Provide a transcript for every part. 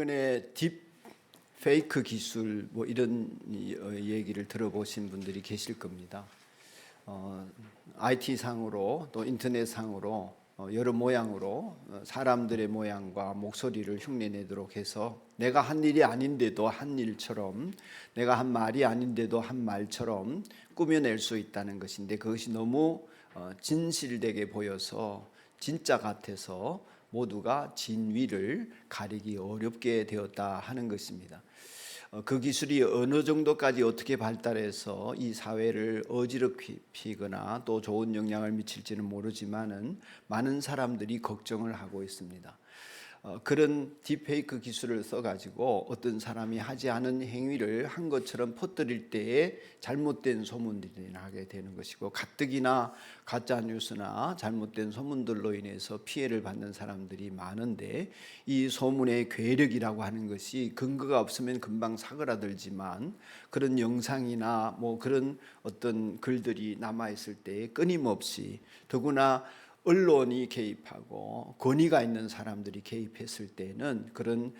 최근에 딥 페이크 기술 이런 얘기를 들어보신 분들이 계실 겁니다. IT 상으로 또 인터넷 상으로 여러 모양으로 사람들의 모양과 목소리를 흉내내도록 해서 내가 한 일이 아닌데도 한 일처럼, 내가 한 말이 아닌데도 한 말처럼 꾸며낼 수 있다는 것인데, 그것이 너무 진실되게 보여서 진짜 같아서 모두가 진위를 가리기 어렵게 되었다 하는 것입니다. 그 기술이 어느 정도까지 어떻게 발달해서 이 사회를 어지럽히거나 또 좋은 영향을 미칠지는 모르지만은 많은 사람들이 걱정을 하고 있습니다. 그런 딥페이크 기술을 써가지고 어떤 사람이 하지 않은 행위를 한 것처럼 퍼뜨릴 때에 잘못된 소문들이 나게 되는 것이고, 가뜩이나 가짜뉴스나 잘못된 소문들로 인해서 피해를 받는 사람들이 많은데, 이 소문의 괴력이라고 하는 것이 근거가 없으면 금방 사그라들지만 그런 영상이나 그런 어떤 글들이 남아있을 때 끊임없이, 더구나 언론이 개입하고 권위가 있는 사람들이 개입했을 때는, 그런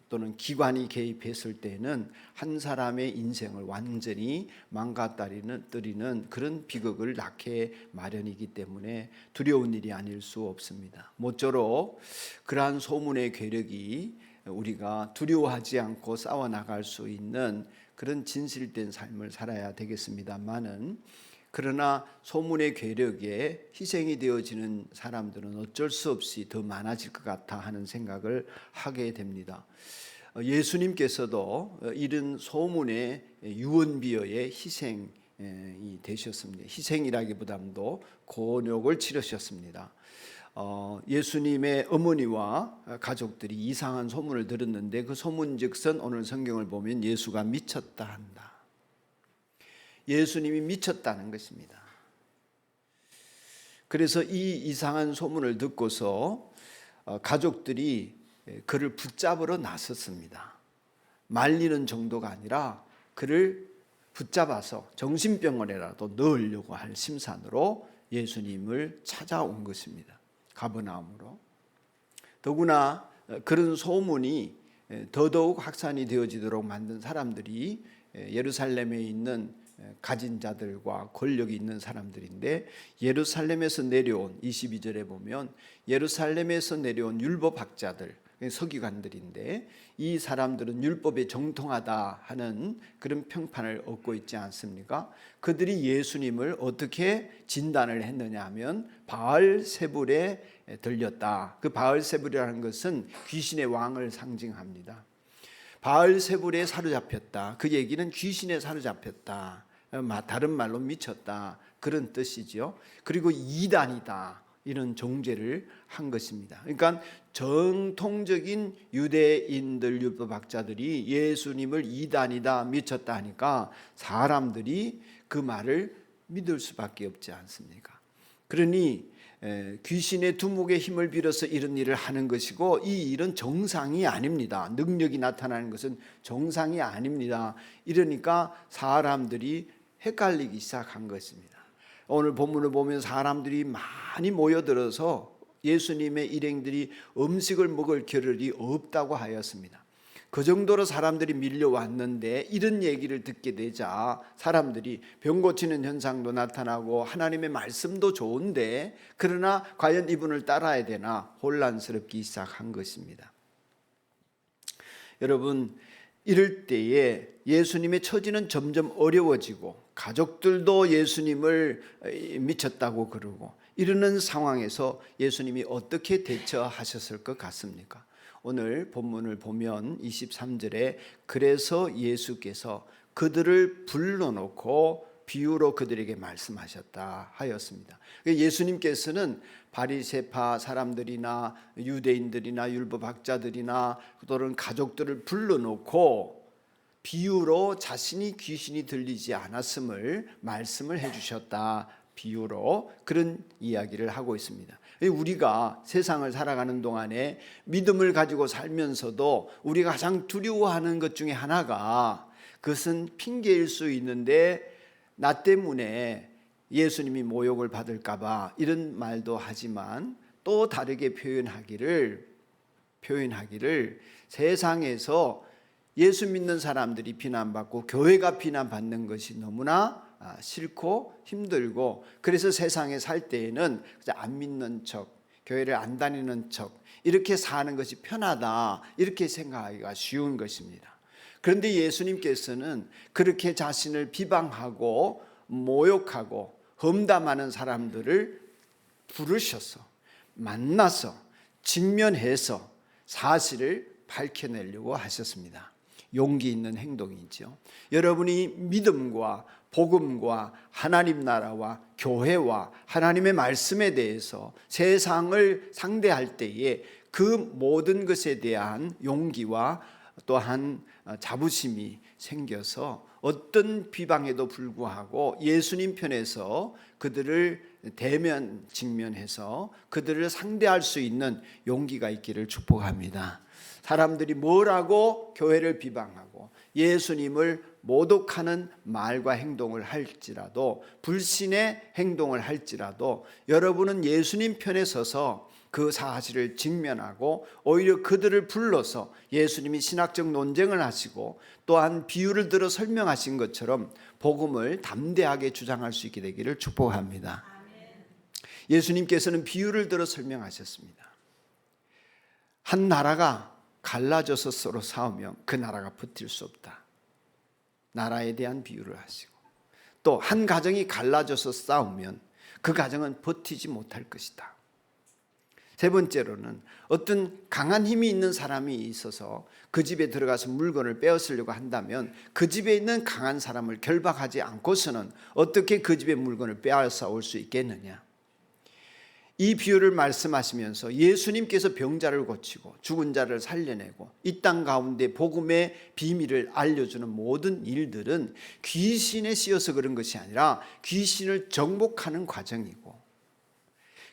또는 기관이 개입했을 때는 한 사람의 인생을 완전히 망가뜨리는 그런 비극을 낳게 마련이기 때문에 두려운 일이 아닐 수 없습니다. 모쪼록 그러한 소문의 괴력이 우리가 두려워하지 않고 싸워나갈 수 있는 그런 진실된 삶을 살아야 되겠습니다만은, 그러나 소문의 괴력에 희생이 되어지는 사람들은 어쩔 수 없이 더 많아질 것 같아 하는 생각을 하게 됩니다. 예수님께서도 이런 소문의 유언비어의 희생이 되셨습니다. 희생이라기보다도 곤욕을 치르셨습니다. 예수님의 어머니와 가족들이 이상한 소문을 들었는데, 그 소문즉슨 오늘 성경을 보면 예수가 미쳤다 한다. 예수님이 미쳤다는 것입니다. 그래서 이 이상한 소문을 듣고서 가족들이 그를 붙잡으러 나섰습니다. 말리는 정도가 아니라 그를 붙잡아서 정신병원에라도 넣으려고 할 심산으로 예수님을 찾아온 것입니다. 가버나움으로. 더구나 그런 소문이 더더욱 확산이 되어지도록 만든 사람들이 예루살렘에 있는 가진 자들과 권력이 있는 사람들인데, 예루살렘에서 내려온 22절에 보면 예루살렘에서 내려온 율법학자들, 서기관들인데, 이 사람들은 율법에 정통하다 하는 그런 평판을 얻고 있지 않습니까? 그들이 예수님을 어떻게 진단을 했느냐 하면 바알세불에 들렸다. 그 바알세불이라는 것은 귀신의 왕을 상징합니다. 바알세불에 사로잡혔다. 그 얘기는 귀신에 사로잡혔다. 다른 말로 미쳤다. 그런 뜻이죠. 그리고 이단이다. 이런 종죄를 한 것입니다. 그러니까 정통적인 유대인들 율법학자들이 예수님을 이단이다, 미쳤다 하니까 사람들이 그 말을 믿을 수밖에 없지 않습니까? 그러니 귀신의 두목의 힘을 빌어서 이런 일을 하는 것이고, 이 일은 정상이 아닙니다. 능력이 나타나는 것은 정상이 아닙니다. 이러니까 사람들이 헷갈리기 시작한 것입니다. 오늘 본문을 보면 사람들이 많이 모여들어서 예수님의 일행들이 음식을 먹을 겨를이 없다고 하였습니다. 그 정도로 사람들이 밀려왔는데, 이런 얘기를 듣게 되자 사람들이 병 고치는 현상도 나타나고 하나님의 말씀도 좋은데, 그러나 과연 이분을 따라야 되나 혼란스럽기 시작한 것입니다. 여러분, 이럴 때에 예수님의 처지는 점점 어려워지고, 가족들도 예수님을 미쳤다고 그러고, 이러는 상황에서 예수님이 어떻게 대처하셨을 것 같습니까? 오늘 본문을 보면 23절에 그래서 예수께서 그들을 불러놓고 비유로 그들에게 말씀하셨다 하였습니다. 예수님께서는 바리새파 사람들이나 유대인들이나 율법학자들이나 또는 가족들을 불러놓고 비유로 자신이 귀신이 들리지 않았음을 말씀을 해주셨다. 비유로 그런 이야기를 하고 있습니다. 우리가 세상을 살아가는 동안에 믿음을 가지고 살면서도 우리가 가장 두려워하는 것 중에 하나가, 그것은 핑계일 수 있는데 나 때문에 예수님이 모욕을 받을까 봐 이런 말도 하지만, 또 다르게 표현하기를 세상에서 예수 믿는 사람들이 비난받고 교회가 비난받는 것이 너무나 싫고 힘들고, 그래서 세상에 살 때에는 안 믿는 척, 교회를 안 다니는 척, 이렇게 사는 것이 편하다, 이렇게 생각하기가 쉬운 것입니다. 그런데 예수님께서는 그렇게 자신을 비방하고 모욕하고 험담하는 사람들을 부르셔서 만나서 직면해서 사실을 밝혀내려고 하셨습니다. 용기 있는 행동이죠. 여러분이 믿음과 복음과 하나님 나라와 교회와 하나님의 말씀에 대해서 세상을 상대할 때에 그 모든 것에 대한 용기와 또한 자부심이 생겨서 어떤 비방에도 불구하고 예수님 편에서 그들을 대면 직면해서 그들을 상대할 수 있는 용기가 있기를 축복합니다. 사람들이 뭐라고 교회를 비방하고 예수님을 모독하는 말과 행동을 할지라도, 불신의 행동을 할지라도 여러분은 예수님 편에 서서 그 사실을 직면하고 오히려 그들을 불러서 예수님이 신학적 논쟁을 하시고 또한 비유를 들어 설명하신 것처럼 복음을 담대하게 주장할 수 있게 되기를 축복합니다. 예수님께서는 비유를 들어 설명하셨습니다. 한 나라가 갈라져서 서로 싸우면 그 나라가 버틸 수 없다. 나라에 대한 비유를 하시고, 또 한 가정이 갈라져서 싸우면 그 가정은 버티지 못할 것이다. 세 번째로는 어떤 강한 힘이 있는 사람이 있어서 그 집에 들어가서 물건을 빼앗으려고 한다면 그 집에 있는 강한 사람을 결박하지 않고서는 어떻게 그 집의 물건을 빼앗아 올 수 있겠느냐. 이 비유를 말씀하시면서 예수님께서 병자를 고치고 죽은 자를 살려내고 이 땅 가운데 복음의 비밀을 알려주는 모든 일들은 귀신에 씌어서 그런 것이 아니라 귀신을 정복하는 과정이고,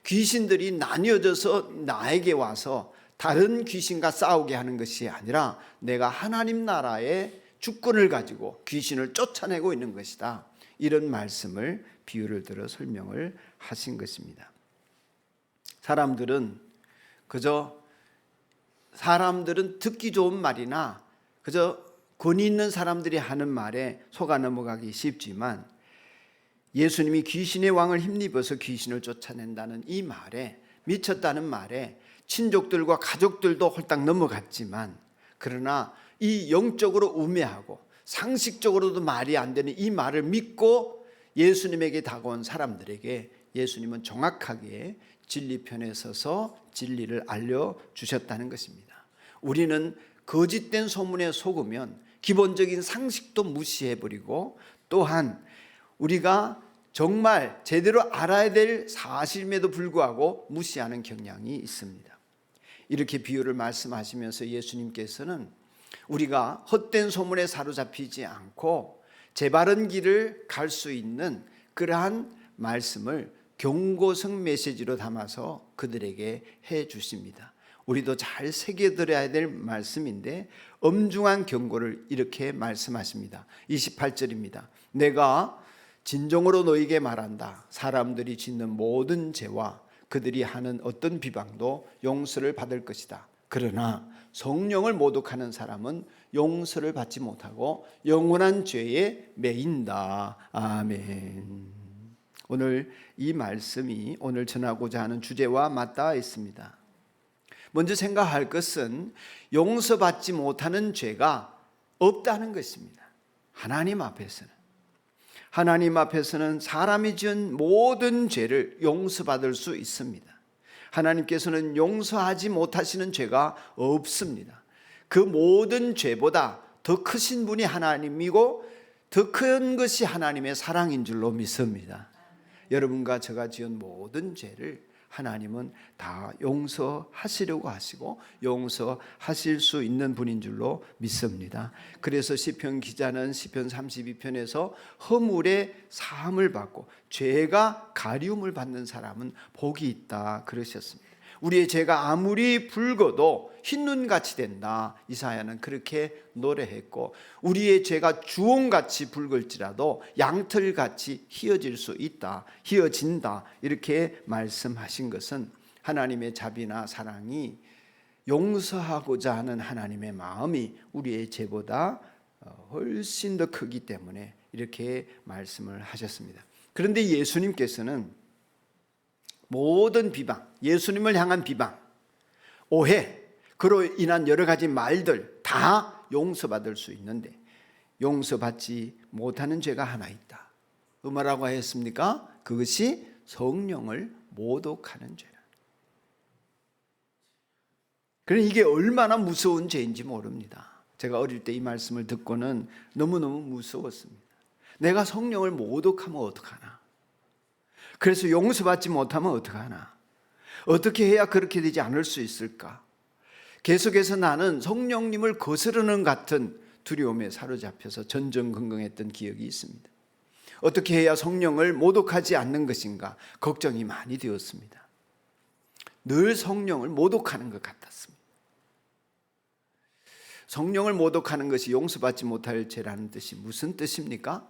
귀신들이 나뉘어져서 나에게 와서 다른 귀신과 싸우게 하는 것이 아니라 내가 하나님 나라의 주권을 가지고 귀신을 쫓아내고 있는 것이다. 이런 말씀을 비유를 들어 설명을 하신 것입니다. 사람들은 듣기 좋은 말이나 그저 권위 있는 사람들이 하는 말에 속아 넘어가기 쉽지만, 예수님이 귀신의 왕을 힘입어서 귀신을 쫓아낸다는 이 말에, 미쳤다는 말에 친족들과 가족들도 홀딱 넘어갔지만, 그러나 이 영적으로 우매하고 상식적으로도 말이 안 되는 이 말을 믿고 예수님에게 다가온 사람들에게 예수님은 정확하게 진리편에 서서 진리를 알려주셨다는 것입니다. 우리는 거짓된 소문에 속으면 기본적인 상식도 무시해버리고, 또한 우리가 정말 제대로 알아야 될 사실임에도 불구하고 무시하는 경향이 있습니다. 이렇게 비유를 말씀하시면서 예수님께서는 우리가 헛된 소문에 사로잡히지 않고 제바른 길을 갈 수 있는 그러한 말씀을 경고성 메시지로 담아서 그들에게 해 주십니다. 우리도 잘 새겨들어야 될 말씀인데 엄중한 경고를 이렇게 말씀하십니다. 28절입니다. 내가 진정으로 너희에게 말한다. 사람들이 짓는 모든 죄와 그들이 하는 어떤 비방도 용서를 받을 것이다. 그러나 성령을 모독하는 사람은 용서를 받지 못하고 영원한 죄에 매인다. 아멘. 오늘 이 말씀이 오늘 전하고자 하는 주제와 맞닿아 있습니다. 먼저 생각할 것은 용서받지 못하는 죄가 없다는 것입니다. 하나님 앞에서는 사람이 지은 모든 죄를 용서받을 수 있습니다. 하나님께서는 용서하지 못하시는 죄가 없습니다. 그 모든 죄보다 더 크신 분이 하나님이고 더 큰 것이 하나님의 사랑인 줄로 믿습니다. 여러분과 제가 지은 모든 죄를 하나님은 다 용서하시려고 하시고 용서하실 수 있는 분인 줄로 믿습니다. 그래서 시편 기자는 시편 32편에서 허물의 사함을 받고 죄가 가리움을 받는 사람은 복이 있다 그러셨습니다. 우리의 죄가 아무리 붉어도 흰눈같이 된다. 이사야는 그렇게 노래했고, 우리의 죄가 주홍같이 붉을지라도 양털같이 희어질 수 있다. 희어진다. 이렇게 말씀하신 것은 하나님의 자비나 사랑이 용서하고자 하는 하나님의 마음이 우리의 죄보다 훨씬 더 크기 때문에 이렇게 말씀을 하셨습니다. 그런데 예수님께서는 모든 비방, 예수님을 향한 비방, 오해, 그로 인한 여러 가지 말들 다 용서받을 수 있는데 용서받지 못하는 죄가 하나 있다. 뭐라고 했습니까? 그것이 성령을 모독하는 죄라. 그러니 이게 얼마나 무서운 죄인지 모릅니다. 제가 어릴 때 이 말씀을 듣고는 너무너무 무서웠습니다. 내가 성령을 모독하면 어떡하나? 그래서 용서받지 못하면 어떡하나? 어떻게 해야 그렇게 되지 않을 수 있을까? 계속해서 나는 성령님을 거스르는 같은 두려움에 사로잡혀서 전전긍긍했던 기억이 있습니다. 어떻게 해야 성령을 모독하지 않는 것인가 걱정이 많이 되었습니다. 늘 성령을 모독하는 것 같았습니다. 성령을 모독하는 것이 용서받지 못할 죄라는 뜻이 무슨 뜻입니까?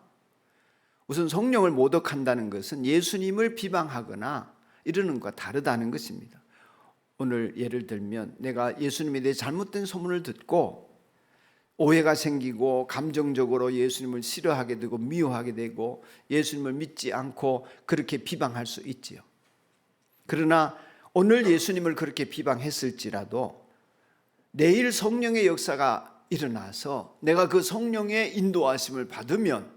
우선 성령을 모독한다는 것은 예수님을 비방하거나 이러는 것과 다르다는 것입니다. 오늘 예를 들면 내가 예수님에 대해 잘못된 소문을 듣고 오해가 생기고 감정적으로 예수님을 싫어하게 되고 미워하게 되고 예수님을 믿지 않고 그렇게 비방할 수 있지요. 그러나 오늘 예수님을 그렇게 비방했을지라도 내일 성령의 역사가 일어나서 내가 그 성령의 인도하심을 받으면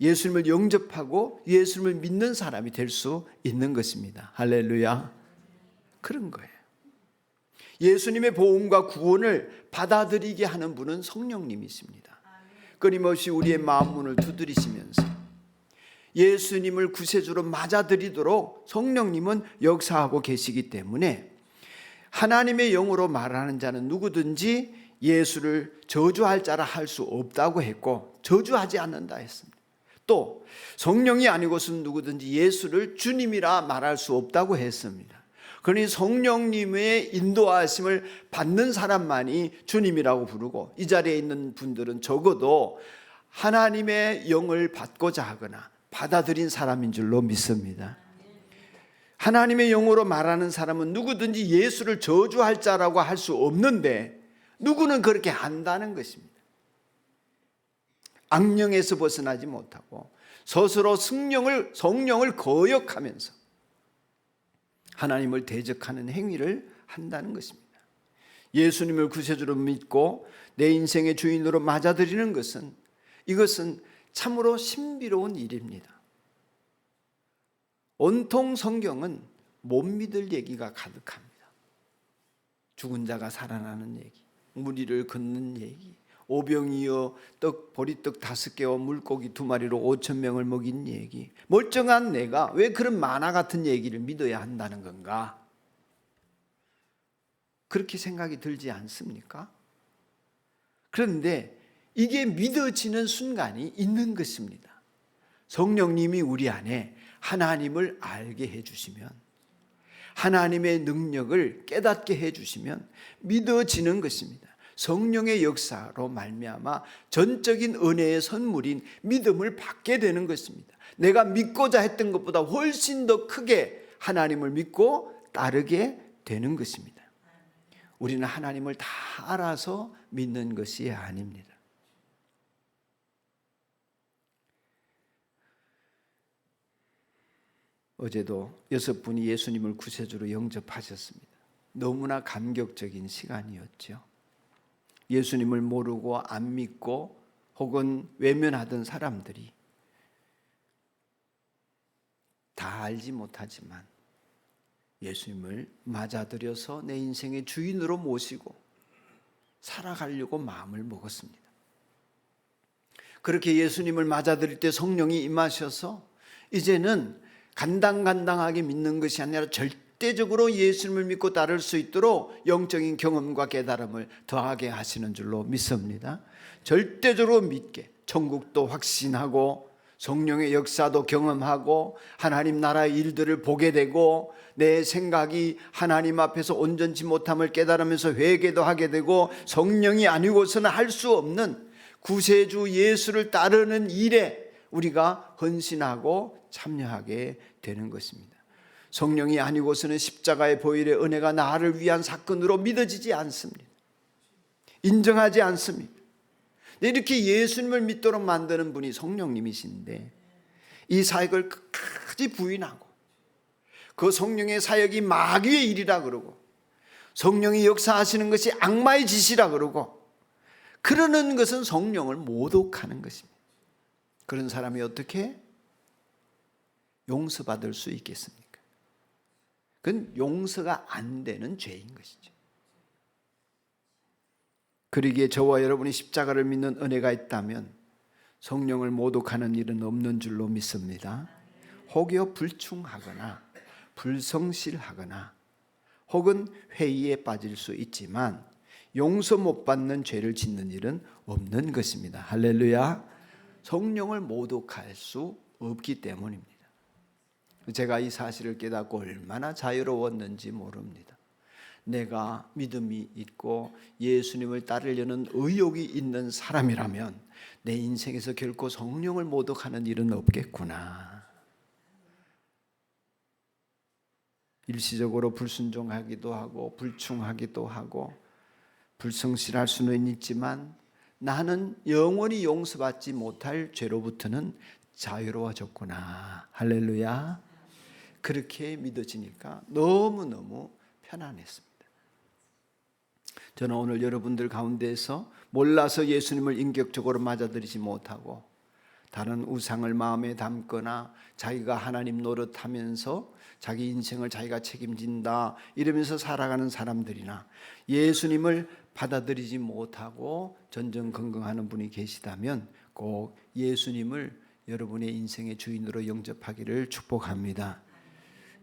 예수님을 영접하고 예수님을 믿는 사람이 될 수 있는 것입니다. 할렐루야. 그런 거예요. 예수님의 보험과 구원을 받아들이게 하는 분은 성령님이십니다. 끊임없이 우리의 마음 문을 두드리시면서 예수님을 구세주로 맞아들이도록 성령님은 역사하고 계시기 때문에 하나님의 영으로 말하는 자는 누구든지 예수를 저주할 자라 할 수 없다고 했고 저주하지 않는다 했습니다. 또 성령이 아니고서는 누구든지 예수를 주님이라 말할 수 없다고 했습니다. 그러니 성령님의 인도하심을 받는 사람만이 주님이라고 부르고 이 자리에 있는 분들은 적어도 하나님의 영을 받고자 하거나 받아들인 사람인 줄로 믿습니다. 하나님의 영으로 말하는 사람은 누구든지 예수를 저주할 자라고 할 수 없는데 누구는 그렇게 한다는 것입니다. 악령에서 벗어나지 못하고 스스로 성령을 거역하면서 하나님을 대적하는 행위를 한다는 것입니다. 예수님을 구세주로 믿고 내 인생의 주인으로 맞아들이는 것은 이것은 참으로 신비로운 일입니다. 온통 성경은 못 믿을 얘기가 가득합니다. 죽은 자가 살아나는 얘기, 무리를 걷는 얘기, 오병이어 보리떡 5개와 물고기 2마리로 5,000명을 먹인 얘기. 멀쩡한 내가 왜 그런 만화 같은 얘기를 믿어야 한다는 건가? 그렇게 생각이 들지 않습니까? 그런데 이게 믿어지는 순간이 있는 것입니다. 성령님이 우리 안에 하나님을 알게 해주시면, 하나님의 능력을 깨닫게 해주시면 믿어지는 것입니다. 성령의 역사로 말미암아 전적인 은혜의 선물인 믿음을 받게 되는 것입니다. 내가 믿고자 했던 것보다 훨씬 더 크게 하나님을 믿고 따르게 되는 것입니다. 우리는 하나님을 다 알아서 믿는 것이 아닙니다. 어제도 6분이 예수님을 구세주로 영접하셨습니다. 너무나 감격적인 시간이었죠. 예수님을 모르고 안 믿고 혹은 외면하던 사람들이 다 알지 못하지만 예수님을 맞아들여서 내 인생의 주인으로 모시고 살아가려고 마음을 먹었습니다. 그렇게 예수님을 맞아들일 때 성령이 임하셔서 이제는 간당간당하게 믿는 것이 아니라 절대적으로 예수님을 믿고 따를 수 있도록 영적인 경험과 깨달음을 더하게 하시는 줄로 믿습니다. 절대적으로 믿게 천국도 확신하고 성령의 역사도 경험하고 하나님 나라의 일들을 보게 되고 내 생각이 하나님 앞에서 온전치 못함을 깨달으면서 회개도 하게 되고 성령이 아니고서는 할 수 없는 구세주 예수를 따르는 일에 우리가 헌신하고 참여하게 되는 것입니다. 성령이 아니고서는 십자가의 보혈의 은혜가 나를 위한 사건으로 믿어지지 않습니다. 인정하지 않습니다. 이렇게 예수님을 믿도록 만드는 분이 성령님이신데 이 사역을 끝까지 부인하고 그 성령의 사역이 마귀의 일이라 그러고 성령이 역사하시는 것이 악마의 짓이라 그러고 그러는 것은 성령을 모독하는 것입니다. 그런 사람이 어떻게 용서받을 수 있겠습니까? 그건 용서가 안 되는 죄인 것이죠. 그러기에 저와 여러분이 십자가를 믿는 은혜가 있다면 성령을 모독하는 일은 없는 줄로 믿습니다. 혹여 불충하거나 불성실하거나 혹은 회의에 빠질 수 있지만 용서 못 받는 죄를 짓는 일은 없는 것입니다. 할렐루야. 성령을 모독할 수 없기 때문입니다. 제가 이 사실을 깨닫고 얼마나 자유로웠는지 모릅니다. 내가 믿음이 있고 예수님을 따르려는 의욕이 있는 사람이라면 내 인생에서 결코 성령을 모독하는 일은 없겠구나. 일시적으로 불순종하기도 하고 불충하기도 하고 불성실할 수는 있지만 나는 영원히 용서받지 못할 죄로부터는 자유로워졌구나. 할렐루야. 그렇게 믿어지니까 너무너무 편안했습니다. 저는 오늘 여러분들 가운데에서 몰라서 예수님을 인격적으로 맞아들이지 못하고 다른 우상을 마음에 담거나 자기가 하나님 노릇하면서 자기 인생을 자기가 책임진다 이러면서 살아가는 사람들이나 예수님을 받아들이지 못하고 전전긍긍하는 분이 계시다면 꼭 예수님을 여러분의 인생의 주인으로 영접하기를 축복합니다.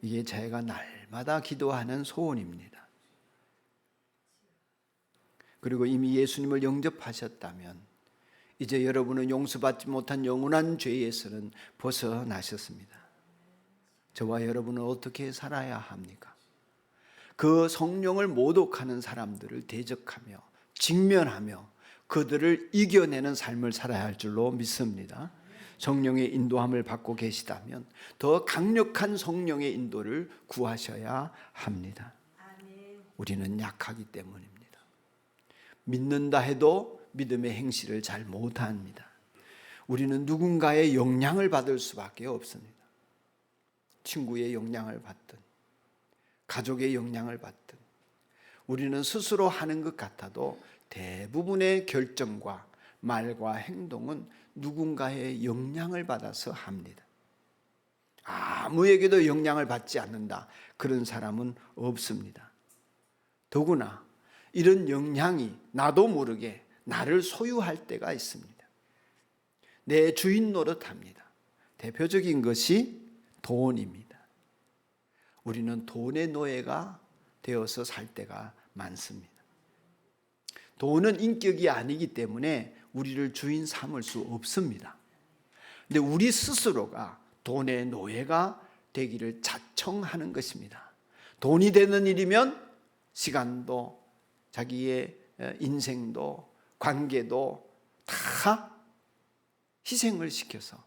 이게 제가 날마다 기도하는 소원입니다. 그리고 이미 예수님을 영접하셨다면 이제 여러분은 용서받지 못한 영원한 죄에서는 벗어나셨습니다. 저와 여러분은 어떻게 살아야 합니까? 그 성령을 모독하는 사람들을 대적하며 직면하며 그들을 이겨내는 삶을 살아야 할 줄로 믿습니다. 성령의 인도함을 받고 계시다면 더 강력한 성령의 인도를 구하셔야 합니다. 우리는 약하기 때문입니다. 믿는다 해도 믿음의 행실을 잘 못합니다. 우리는 누군가의 영향을 받을 수밖에 없습니다. 친구의 영향을 받든 가족의 영향을 받든 우리는 스스로 하는 것 같아도 대부분의 결정과 말과 행동은 누군가의 영향을 받아서 합니다. 아무에게도 영향을 받지 않는다. 그런 사람은 없습니다. 더구나 이런 영향이 나도 모르게 나를 소유할 때가 있습니다. 내 주인 노릇합니다. 대표적인 것이 돈입니다. 우리는 돈의 노예가 되어서 살 때가 많습니다. 돈은 인격이 아니기 때문에 우리를 주인 삼을 수 없습니다. 근데 우리 스스로가 돈의 노예가 되기를 자청하는 것입니다. 돈이 되는 일이면 시간도 자기의 인생도 관계도 다 희생을 시켜서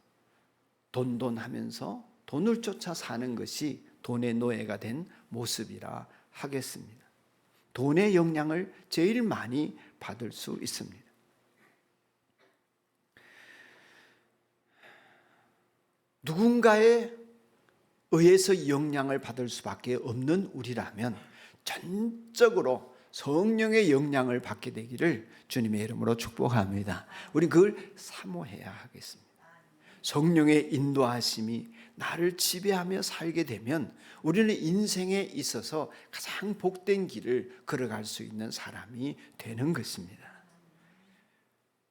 돈하면서 돈을 쫓아 사는 것이 돈의 노예가 된 모습이라 하겠습니다. 돈의 영향을 제일 많이 받을 수 있습니다. 누군가에 의해서 영향을 받을 수밖에 없는 우리라면 전적으로 성령의 영향을 받게 되기를 주님의 이름으로 축복합니다. 우리 그걸 사모해야 하겠습니다. 성령의 인도하심이 나를 지배하며 살게 되면 우리는 인생에 있어서 가장 복된 길을 걸어갈 수 있는 사람이 되는 것입니다.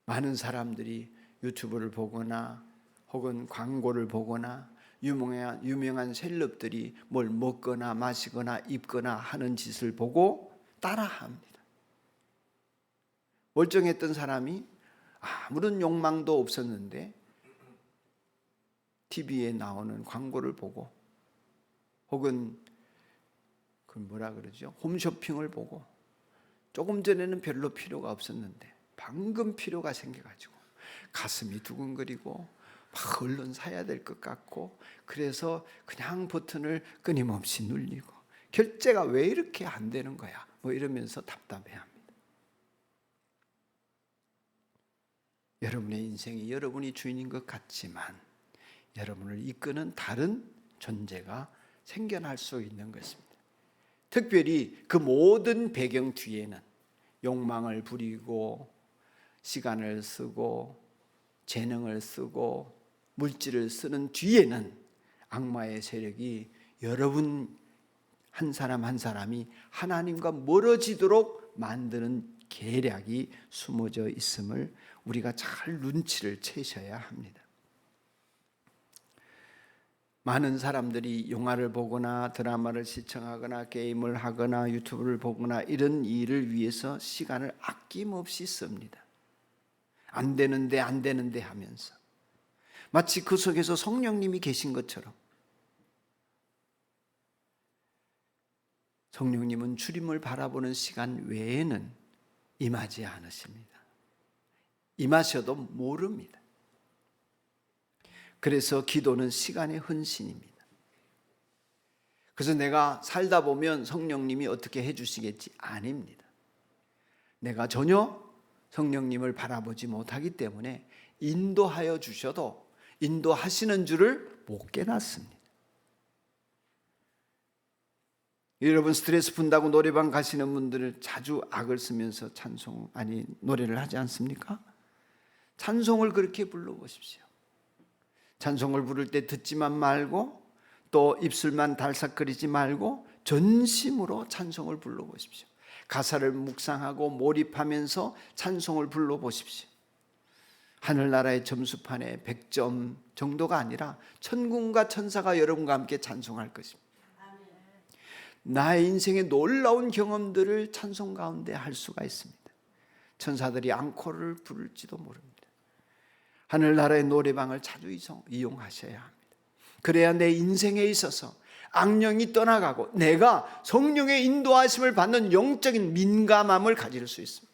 많은 사람들이 유튜브를 보거나 혹은 광고를 보거나 유명한 셀럽들이 뭘 먹거나 마시거나 입거나 하는 짓을 보고 따라합니다. 멀쩡했던 사람이 아무런 욕망도 없었는데 TV에 나오는 광고를 보고 혹은 홈쇼핑을 보고 조금 전에는 별로 필요가 없었는데 방금 필요가 생겨가지고 가슴이 두근거리고 막 얼른 사야 될 것 같고, 그래서 그냥 버튼을 끊임없이 눌리고 결제가 왜 이렇게 안 되는 거야? 뭐 이러면서 답답해합니다. 여러분의 인생이 여러분이 주인인 것 같지만 여러분을 이끄는 다른 존재가 생겨날 수 있는 것입니다. 특별히 그 모든 배경 뒤에는 욕망을 부리고 시간을 쓰고 재능을 쓰고 물질을 쓰는 뒤에는 악마의 세력이 여러분 한 사람 한 사람이 하나님과 멀어지도록 만드는 계략이 숨어져 있음을 우리가 잘 눈치를 채셔야 합니다. 많은 사람들이 영화를 보거나 드라마를 시청하거나 게임을 하거나 유튜브를 보거나 이런 일을 위해서 시간을 아낌없이 씁니다. 안 되는데 하면서 마치 그 속에서 성령님이 계신 것처럼. 성령님은 주님을 바라보는 시간 외에는 임하지 않으십니다. 임하셔도 모릅니다. 그래서 기도는 시간의 헌신입니다. 그래서 내가 살다 보면 성령님이 어떻게 해주시겠지? 아닙니다. 내가 전혀 성령님을 바라보지 못하기 때문에 인도하여 주셔도 인도하시는 줄을 못 깨닫습니다. 여러분 스트레스 푼다고 노래방 가시는 분들은 자주 악을 쓰면서 노래를 하지 않습니까? 찬송을 그렇게 불러보십시오. 찬송을 부를 때 듣지만 말고 또 입술만 달싹거리지 말고 전심으로 찬송을 불러보십시오. 가사를 묵상하고 몰입하면서 찬송을 불러보십시오. 하늘나라의 점수판에 100점 정도가 아니라 천군과 천사가 여러분과 함께 찬송할 것입니다. 나의 인생의 놀라운 경험들을 찬송 가운데 할 수가 있습니다. 천사들이 앙코르를 부를지도 모릅니다. 하늘나라의 노래방을 자주 이용하셔야 합니다. 그래야 내 인생에 있어서 악령이 떠나가고 내가 성령의 인도하심을 받는 영적인 민감함을 가질 수 있습니다.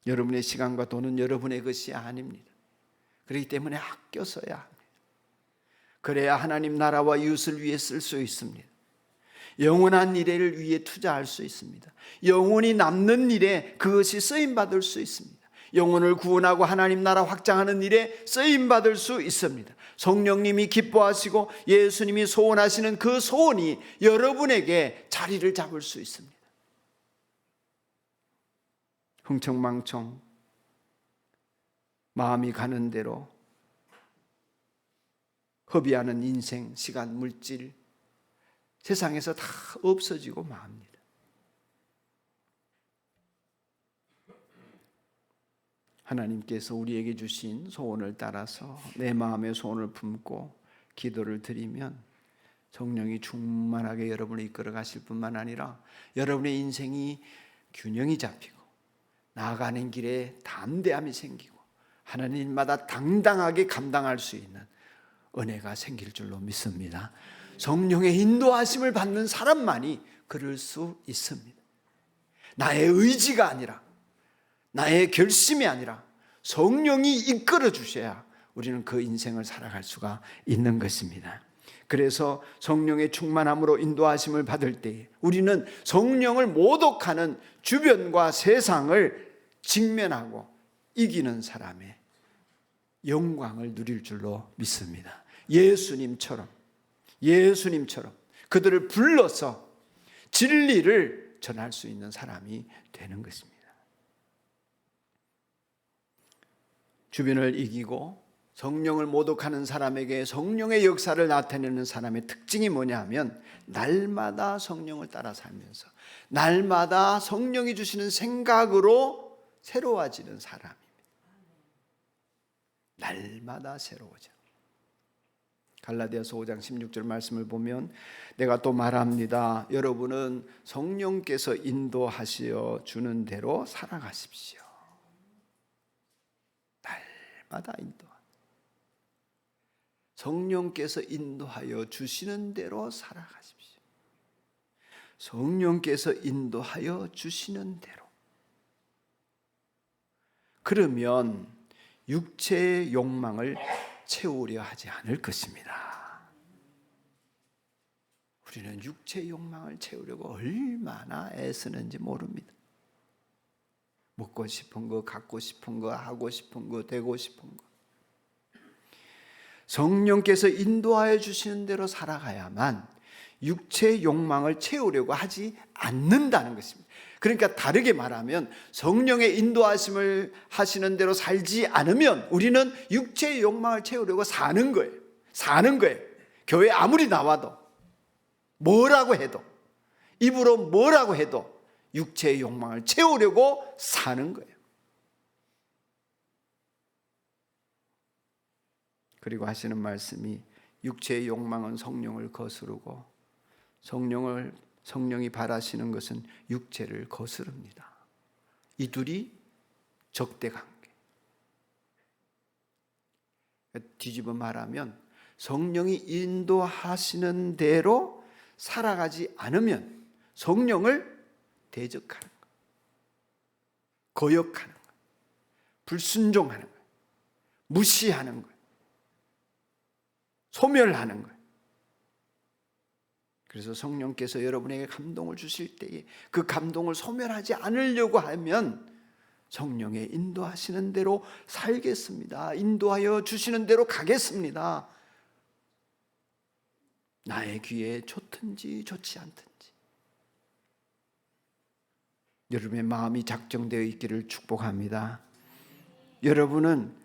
여러분의 시간과 돈은 여러분의 것이 아닙니다. 그렇기 때문에 아껴 써야 합니다. 그래야 하나님 나라와 이웃을 위해 쓸 수 있습니다. 영원한 일을 위해 투자할 수 있습니다. 영원히 남는 일에 그것이 쓰임받을 수 있습니다. 영혼을 구원하고 하나님 나라 확장하는 일에 쓰임받을 수 있습니다. 성령님이 기뻐하시고 예수님이 소원하시는 그 소원이 여러분에게 자리를 잡을 수 있습니다. 흥청망청 마음이 가는 대로 허비하는 인생, 시간, 물질 세상에서 다 없어지고 맙니다. 하나님께서 우리에게 주신 소원을 따라서 내 마음의 소원을 품고 기도를 드리면 성령이 충만하게 여러분을 이끌어 가실 뿐만 아니라 여러분의 인생이 균형이 잡히고 나아가는 길에 담대함이 생기고 하나님마다 당당하게 감당할 수 있는 은혜가 생길 줄로 믿습니다. 성령의 인도하심을 받는 사람만이 그럴 수 있습니다. 나의 의지가 아니라 나의 결심이 아니라 성령이 이끌어 주셔야 우리는 그 인생을 살아갈 수가 있는 것입니다. 그래서 성령의 충만함으로 인도하심을 받을 때에 우리는 성령을 모독하는 주변과 세상을 직면하고 이기는 사람의 영광을 누릴 줄로 믿습니다. 예수님처럼 그들을 불러서 진리를 전할 수 있는 사람이 되는 것입니다. 주변을 이기고 성령을 모독하는 사람에게 성령의 역사를 나타내는 사람의 특징이 뭐냐 하면 날마다 성령을 따라 살면서 날마다 성령이 주시는 생각으로 새로워지는 사람입니다. 날마다 새로워져. 갈라디아서 5장 16절 말씀을 보면 내가 또 말합니다. 여러분은 성령께서 인도하시어 주는 대로 살아가십시오. 날마다 성령께서 인도하여 주시는 대로 살아가십시오. 성령께서 인도하여 주시는 대로. 그러면 육체의 욕망을 채우려 하지 않을 것입니다. 우리는 육체의 욕망을 채우려고 얼마나 애쓰는지 모릅니다. 먹고 싶은 거, 갖고 싶은 거, 하고 싶은 거, 되고 싶은 거. 성령께서 인도하여 주시는 대로 살아가야만 육체의 욕망을 채우려고 하지 않는다는 것입니다. 그러니까 다르게 말하면 성령의 인도하심을 하시는 대로 살지 않으면 우리는 육체의 욕망을 채우려고 사는 거예요. 사는 거예요. 교회 아무리 나와도, 뭐라고 해도, 입으로 뭐라고 해도 육체의 욕망을 채우려고 사는 거예요. 그리고 하시는 말씀이 육체의 욕망은 성령을 거스르고 성령이 바라시는 것은 육체를 거스릅니다. 이 둘이 적대관계. 뒤집어 말하면 성령이 인도하시는 대로 살아가지 않으면 성령을 대적하는 것, 거역하는 것, 불순종하는 것, 무시하는 것, 소멸하는 것. 그래서 성령께서 여러분에게 감동을 주실 때에 그 감동을 소멸하지 않으려고 하면 성령의 인도하시는 대로 살겠습니다. 인도하여 주시는 대로 가겠습니다. 나의 귀에 좋든지 좋지 않든지. 여러분의 마음이 작정되어 있기를 축복합니다. 여러분은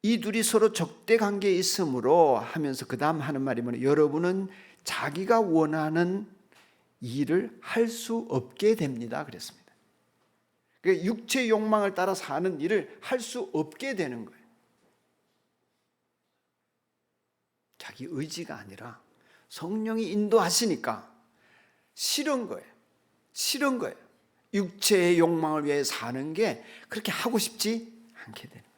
이 둘이 서로 적대 관계에 있으므로 하면서 그 다음 하는 말이 뭐냐? 여러분은 자기가 원하는 일을 할 수 없게 됩니다. 그랬습니다. 그러니까 육체 욕망을 따라 사는 일을 할 수 없게 되는 거예요. 자기 의지가 아니라 성령이 인도하시니까 싫은 거예요. 싫은 거예요. 육체의 욕망을 위해 사는 게 그렇게 하고 싶지 않게 되는 거예요.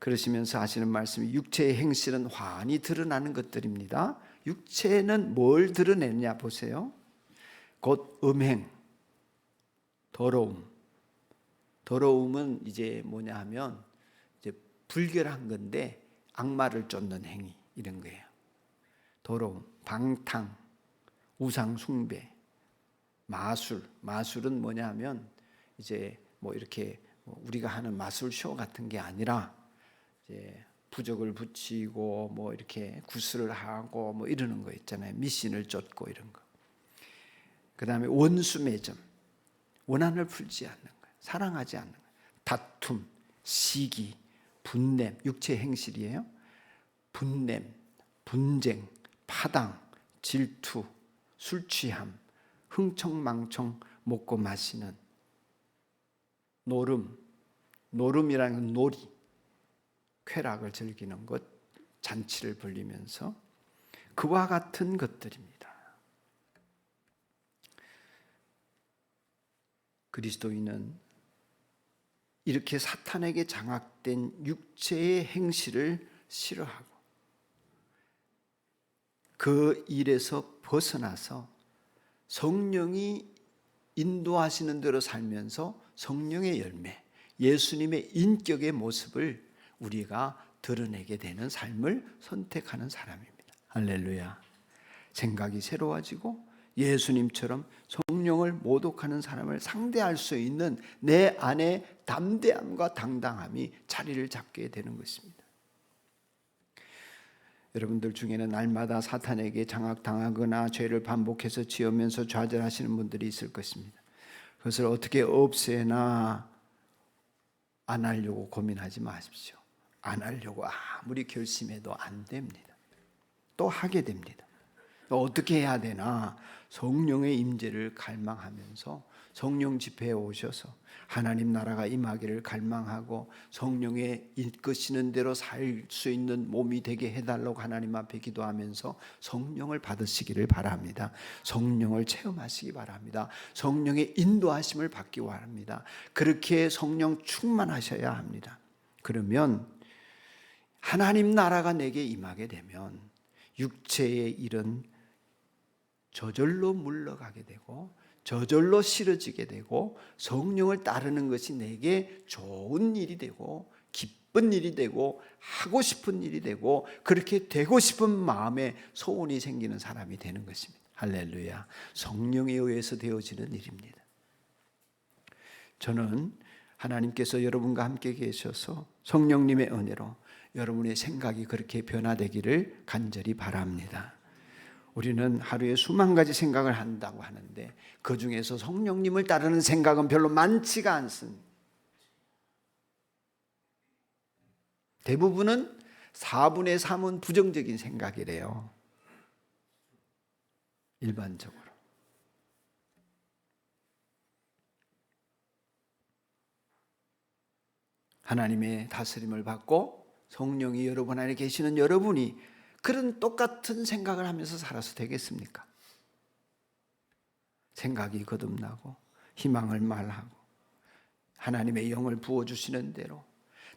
그러시면서 하시는 말씀이 육체의 행실은 환히 드러나는 것들입니다. 육체는 뭘 드러내느냐 보세요. 곧 음행, 더러움. 더러움은 이제 뭐냐 하면 이제 불결한 건데 악마를 쫓는 행위 이런 거예요. 더러움, 방탕, 우상 숭배, 마술. 마술은 뭐냐 하면 이제 뭐 이렇게 우리가 하는 마술쇼 같은 게 아니라 이제 부적을 붙이고 뭐 이렇게 구슬을 하고 뭐 이러는 거 있잖아요. 미신을 쫓고 이런 거. 그다음에 원수매점, 원한을 풀지 않는 거예요. 사랑하지 않는 거예요. 다툼, 시기, 분냄, 육체 행실이에요. 분냄, 분쟁, 파당, 질투, 술 취함, 흥청망청 먹고 마시는 노름, 노름이라는 건 놀이, 쾌락을 즐기는 것, 잔치를 벌리면서 그와 같은 것들입니다. 그리스도인은 이렇게 사탄에게 장악된 육체의 행실을 싫어하고 그 일에서 벗어나서 성령이 인도하시는 대로 살면서 성령의 열매, 예수님의 인격의 모습을 우리가 드러내게 되는 삶을 선택하는 사람입니다. 할렐루야. 생각이 새로워지고 예수님처럼 성령을 모독하는 사람을 상대할 수 있는 내 안에 담대함과 당당함이 자리를 잡게 되는 것입니다. 여러분들 중에는 날마다 사탄에게 장악당하거나 죄를 반복해서 지으면서 좌절하시는 분들이 있을 것입니다. 그것을 어떻게 없애나 안 하려고 고민하지 마십시오. 안 하려고 아무리 결심해도 안 됩니다. 또 하게 됩니다. 어떻게 해야 되나? 성령의 임재를 갈망하면서 성령 집회에 오셔서 하나님 나라가 임하기를 갈망하고 성령의 이끄시는 대로 살 수 있는 몸이 되게 해달라고 하나님 앞에 기도하면서 성령을 받으시기를 바랍니다. 성령을 체험하시기 바랍니다. 성령의 인도하심을 받기 바랍니다. 그렇게 성령 충만하셔야 합니다. 그러면 하나님 나라가 내게 임하게 되면 육체의 일은 저절로 물러가게 되고 저절로 싫어지게 되고 성령을 따르는 것이 내게 좋은 일이 되고 기쁜 일이 되고 하고 싶은 일이 되고 그렇게 되고 싶은 마음에 소원이 생기는 사람이 되는 것입니다. 할렐루야. 성령에 의해서 되어지는 일입니다. 저는 하나님께서 여러분과 함께 계셔서 성령님의 은혜로 여러분의 생각이 그렇게 변화되기를 간절히 바랍니다. 우리는 하루에 수만 가지 생각을 한다고 하는데 그 중에서 성령님을 따르는 생각은 별로 많지가 않습니다. 대부분은 4분의 3은 부정적인 생각이래요. 일반적으로. 하나님의 다스림을 받고 성령이 여러분 안에 계시는 여러분이 그런 똑같은 생각을 하면서 살아서 되겠습니까? 생각이 거듭나고 희망을 말하고 하나님의 영을 부어주시는 대로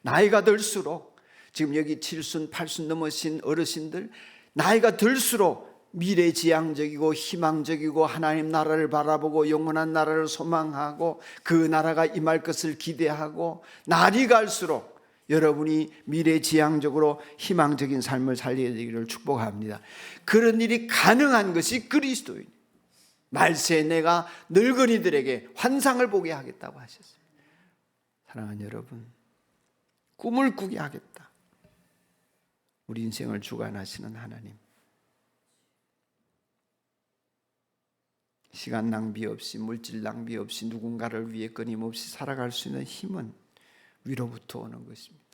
나이가 들수록 지금 여기 7순 8순 넘으신 어르신들 나이가 들수록 미래지향적이고 희망적이고 하나님 나라를 바라보고 영원한 나라를 소망하고 그 나라가 임할 것을 기대하고 날이 갈수록 여러분이 미래지향적으로 희망적인 삶을 살게 되기를 축복합니다. 그런 일이 가능한 것이 그리스도인. 말세에 내가 늙은이들에게 환상을 보게 하겠다고 하셨습니다. 사랑하는 여러분, 꿈을 꾸게 하겠다. 우리 인생을 주관하시는 하나님. 시간 낭비 없이 물질 낭비 없이 누군가를 위해 끊임없이 살아갈 수 있는 힘은 위로부터 오는 것입니다.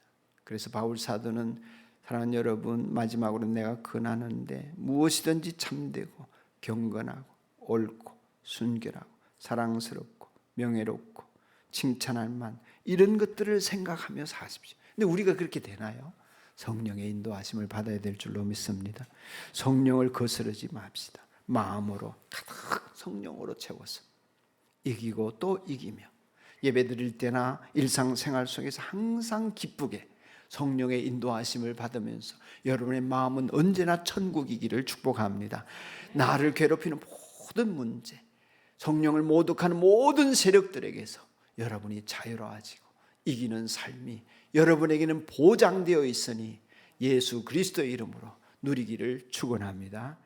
그래서 바울 사도는 사랑하는 여러분 마지막으로 내가 권하는데 무엇이든지 참되고 경건하고 옳고 순결하고 사랑스럽고 명예롭고 칭찬할 만 이런 것들을 생각하며 사십시오. 근데 우리가 그렇게 되나요? 성령의 인도하심을 받아야 될 줄로 믿습니다. 성령을 거스르지 맙시다. 마음으로 가득 성령으로 채워서 이기고 또 이기며 예배 드릴 때나 일상생활 속에서 항상 기쁘게 성령의 인도하심을 받으면서 여러분의 마음은 언제나 천국이기를 축복합니다. 나를 괴롭히는 모든 문제, 성령을 모독하는 모든 세력들에게서 여러분이 자유로워지고 이기는 삶이 여러분에게는 보장되어 있으니 예수 그리스도의 이름으로 누리기를 축원합니다.